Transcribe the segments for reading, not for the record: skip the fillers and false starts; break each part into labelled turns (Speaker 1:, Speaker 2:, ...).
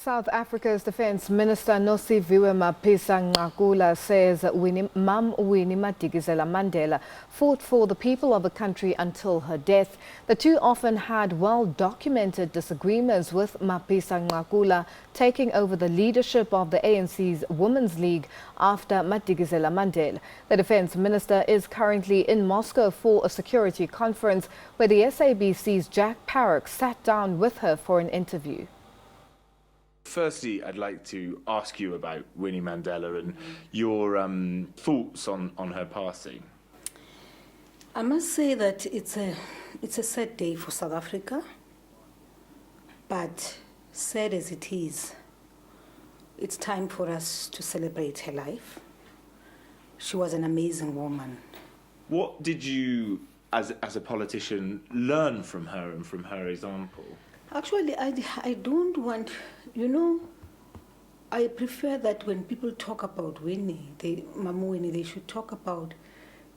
Speaker 1: South Africa's Defence Minister Nosiviwe Mapisa-Nqakula says Winnie Madikizela-Mandela fought for the people of the country until her death. The two often had well-documented disagreements, with Mapisa-Nqakula taking over the leadership of the ANC's Women's League after Madikizela-Mandela. The Defence Minister is currently in Moscow for a security conference where the SABC's Jack Parrock sat down with her for an interview.
Speaker 2: Firstly, I'd like to ask you about Winnie Mandela and your thoughts on her passing.
Speaker 3: I must say that it's a sad day for South Africa, but sad as it is, it's time for us to celebrate her life. She was an amazing woman. What
Speaker 2: did you, as a politician, learn from her and from her example?
Speaker 3: Actually, I don't want, I prefer that when people talk about Winnie, Mama Winnie, they should talk about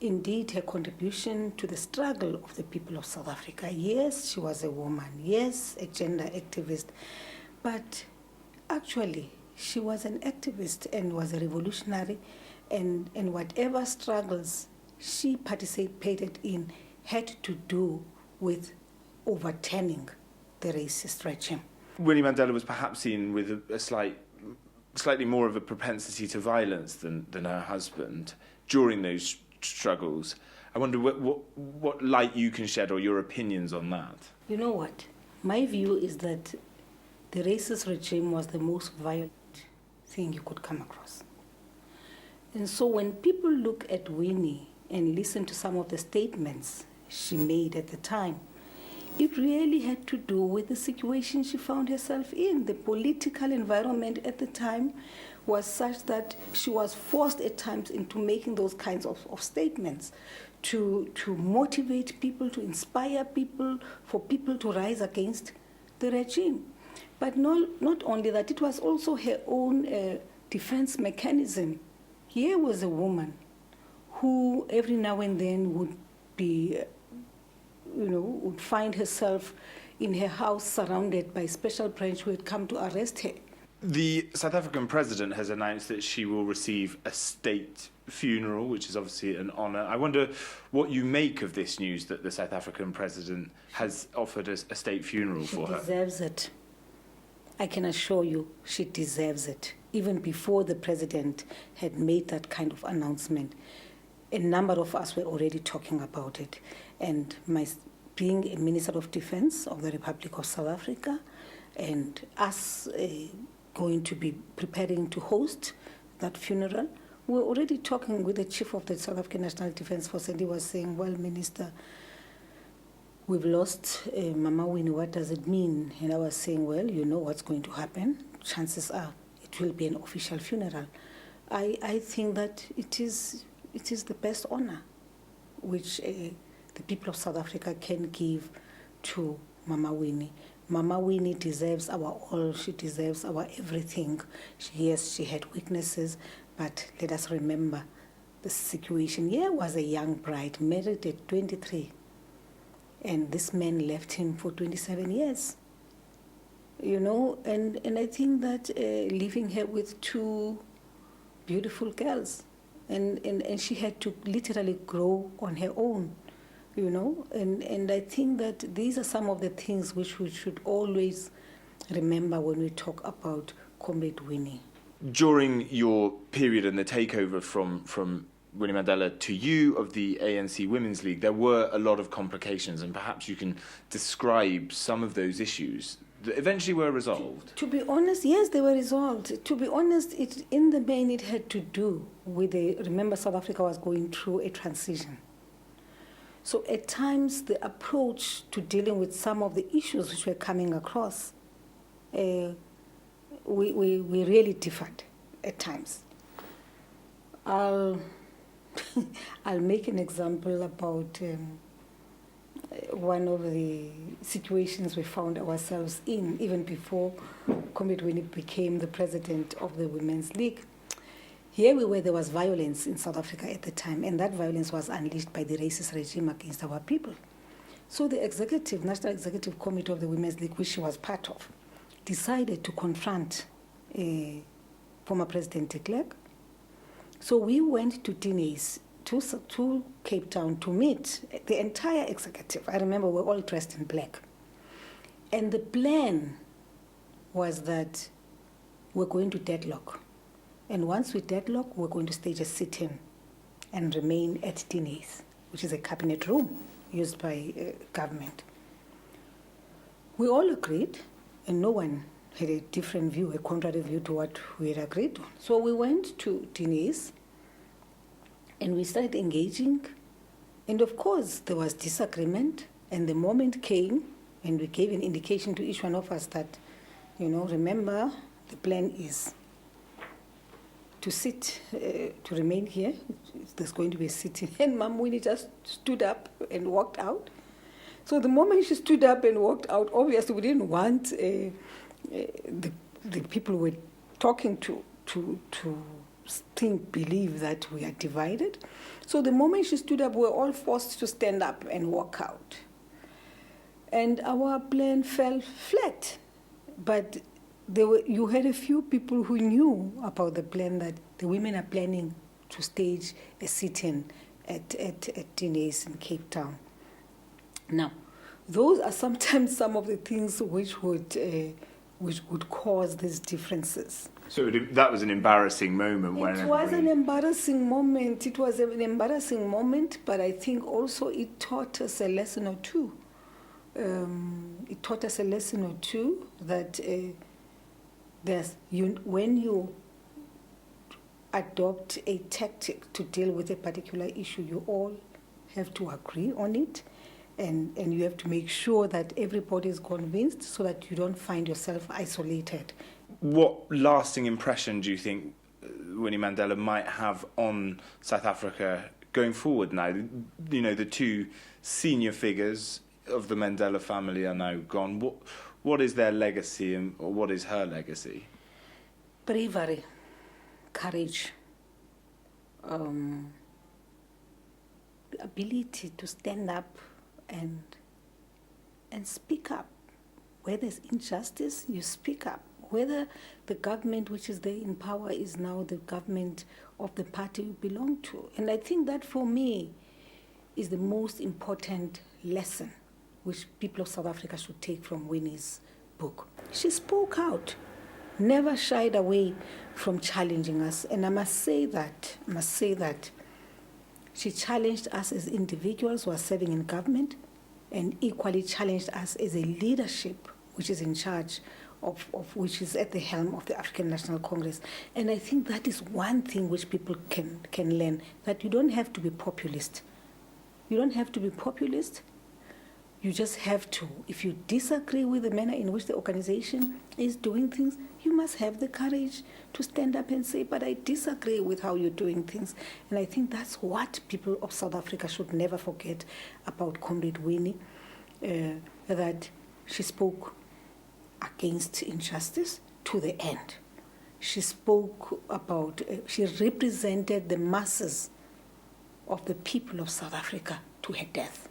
Speaker 3: indeed her contribution to the struggle of the people of South Africa. Yes, she was a woman. Yes, a gender activist. But actually, she was an activist and was a revolutionary, and whatever struggles she participated in had to do with overturning the racist regime.
Speaker 2: Winnie Mandela was perhaps seen with a slightly more of a propensity to violence than her husband during those struggles. I wonder what light you can shed or your opinions on that.
Speaker 3: You know what? My view is that the racist regime was the most violent thing you could come across. And so when people look at Winnie and listen to some of the statements she made at the time, it really had to do with the situation she found herself in. The political environment at the time was such that she was forced at times into making those kinds of statements to motivate people, to inspire people, for people to rise against the regime. But not only that, it was also her own defense mechanism. Here was a woman who every now and then would be would find herself in her house surrounded by special branch who had come to arrest her.
Speaker 2: The South African president has announced that she will receive a state funeral, which is obviously an honour. I wonder what you make of this news that the South African president has offered a state funeral for her.
Speaker 3: She deserves it. I can assure you, she deserves it. Even before the president had made that kind of announcement, a number of us were already talking about it. And being a Minister of Defence of the Republic of South Africa, and us going to be preparing to host that funeral, we were already talking with the Chief of the South African National Defence Force, and he was saying, well, Minister, we've lost Mama Winnie, what does it mean? And I was saying, well, you know what's going to happen. Chances are it will be an official funeral. I think that it is the best honor which the people of South Africa can give to Mama Winnie. Mama Winnie deserves our all. She deserves our everything. Yes, she had weaknesses, but let us remember the situation. Here was a young bride, married at 23, and this man left him for 27 years. And I think that leaving her with two beautiful girls, and she had to literally grow on her own, and I think that these are some of the things which we should always remember when we talk about Comrade Winnie.
Speaker 2: During your period in the takeover from Winnie Mandela to you of the ANC Women's League, there were a lot of complications, and perhaps you can describe some of those issues that eventually were resolved.
Speaker 3: To be honest, yes, they were resolved. To be honest, in the main, it had to do with remember, South Africa was going through a transition. So at times, the approach to dealing with some of the issues which were coming across, we really differed at times. I'll make an example about one of the situations we found ourselves in, even before Comrade Winnie became the president of the Women's League. Here we were, there was violence in South Africa at the time, and that violence was unleashed by the racist regime against our people. So the National Executive Committee of the Women's League, which she was part of, decided to confront former President de Klerk. So we went to Dines, to Cape Town, to meet the entire executive. I remember we were all dressed in black. And the plan was that we're going to deadlock. And once we deadlock, we're going to stage a sit-in and remain at Dines, which is a cabinet room used by government. We all agreed, and no one had a different view, a contrary view to what we had agreed on. So we went to Dines, and we started engaging. And of course, there was disagreement, and the moment came, and we gave an indication to each one of us that, remember, the plan is to sit, to remain here. There's going to be a sitting. And Mom Winnie just stood up and walked out. So the moment she stood up and walked out, obviously we didn't want the people we were talking to believe that we are divided. So the moment she stood up, we were all forced to stand up and walk out. And our plan fell flat. But you had a few people who knew about the plan, that the women are planning to stage a sit-in at Dines in Cape Town. Now, those are sometimes some of the things which would cause these differences.
Speaker 2: So that was an embarrassing moment.
Speaker 3: It was an embarrassing moment. It was an embarrassing moment, but I think also it taught us a lesson or two. It taught us a lesson or two that when you adopt a tactic to deal with a particular issue, you all have to agree on it, and you have to make sure that everybody is convinced so that you don't find yourself isolated.
Speaker 2: What lasting impression do you think Winnie Mandela might have on South Africa going forward now? The two senior figures of the Mandela family are now gone. What is their legacy, or what is her legacy?
Speaker 3: Bravery, courage, the ability to stand up and speak up. Where there's injustice, you speak up. Whether the government which is there in power is now the government of the party you belong to. And I think that for me is the most important lesson which people of South Africa should take from Winnie's book. She spoke out, never shied away from challenging us. And I must say that she challenged us as individuals who are serving in government, and equally challenged us as a leadership which is in charge of which is at the helm of the African National Congress. And I think that is one thing which people can learn, that you don't have to be populist. You don't have to be populist. You just have to, if you disagree with the manner in which the organization is doing things, you must have the courage to stand up and say, but I disagree with how you're doing things. And I think that's what people of South Africa should never forget about Comrade Winnie, that she spoke against injustice to the end. She spoke about, she represented the masses of the people of South Africa to her death.